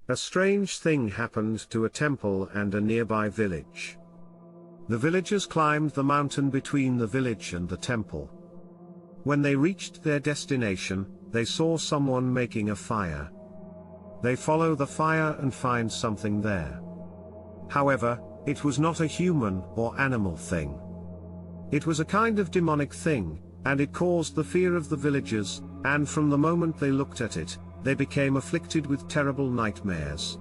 A strange thing happened to a temple and a nearby village. The villagers climbed the mountain between the village and the temple. When they reached their destination, they saw someone making a fire. They follow the fire and find something there. However, it was not a human or animal thing. It was a kind of demonic thing, and it caused the fear of the villagers, and from the moment they looked at it, they became afflicted with terrible nightmares.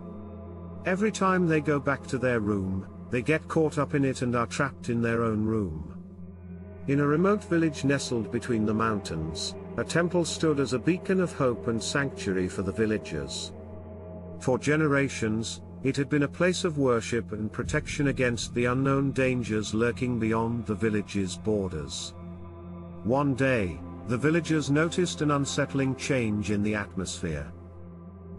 Every time they go back to their room, they get caught up in it and are trapped in their own room. In a remote village nestled between the mountains, a temple stood as a beacon of hope and sanctuary for the villagers. For generations, it had been a place of worship and protection against the unknown dangers lurking beyond the village's borders. One day, the villagers noticed an unsettling change in the atmosphere.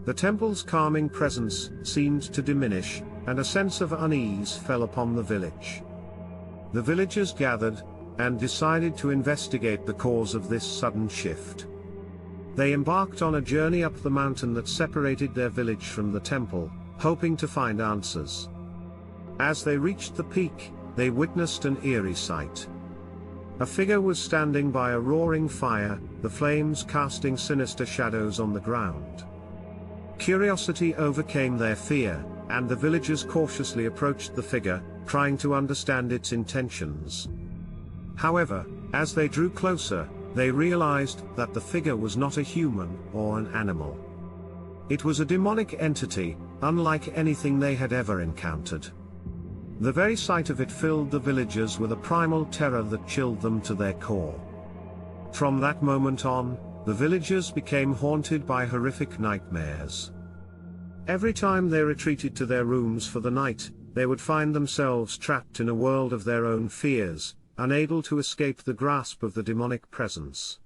The temple's calming presence seemed to diminish, and a sense of unease fell upon the village. The villagers gathered, and decided to investigate the cause of this sudden shift. They embarked on a journey up the mountain that separated their village from the temple, hoping to find answers. As they reached the peak, they witnessed an eerie sight. A figure was standing by a roaring fire, the flames casting sinister shadows on the ground. Curiosity overcame their fear, and the villagers cautiously approached the figure, trying to understand its intentions. However, as they drew closer, they realized that the figure was not a human or an animal. It was a demonic entity, unlike anything they had ever encountered. The very sight of it filled the villagers with a primal terror that chilled them to their core. From that moment on, the villagers became haunted by horrific nightmares. Every time they retreated to their rooms for the night, they would find themselves trapped in a world of their own fears, unable to escape the grasp of the demonic presence.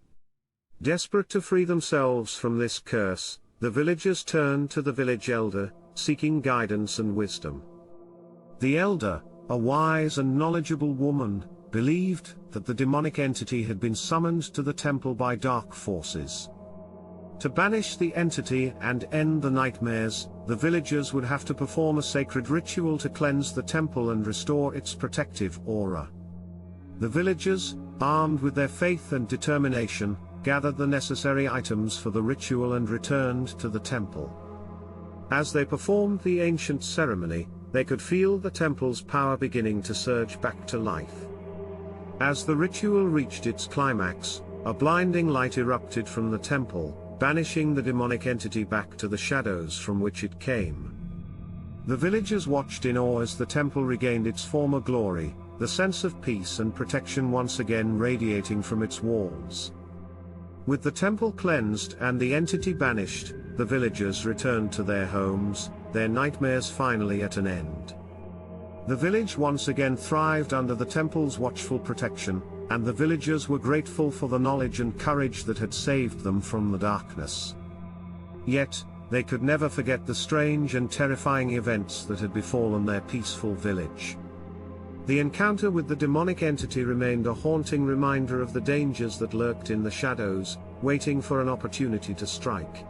Desperate to free themselves from this curse, the villagers turned to the village elder, seeking guidance and wisdom. The elder, a wise and knowledgeable woman, believed that the demonic entity had been summoned to the temple by dark forces. To banish the entity and end the nightmares, the villagers would have to perform a sacred ritual to cleanse the temple and restore its protective aura. The villagers, armed with their faith and determination, gathered the necessary items for the ritual and returned to the temple. As they performed the ancient ceremony, they could feel the temple's power beginning to surge back to life. As the ritual reached its climax, a blinding light erupted from the temple, banishing the demonic entity back to the shadows from which it came. The villagers watched in awe as the temple regained its former glory, the sense of peace and protection once again radiating from its walls. With the temple cleansed and the entity banished, the villagers returned to their homes, their nightmares finally at an end. The village once again thrived under the temple's watchful protection, and the villagers were grateful for the knowledge and courage that had saved them from the darkness. Yet, they could never forget the strange and terrifying events that had befallen their peaceful village. The encounter with the demonic entity remained a haunting reminder of the dangers that lurked in the shadows, waiting for an opportunity to strike.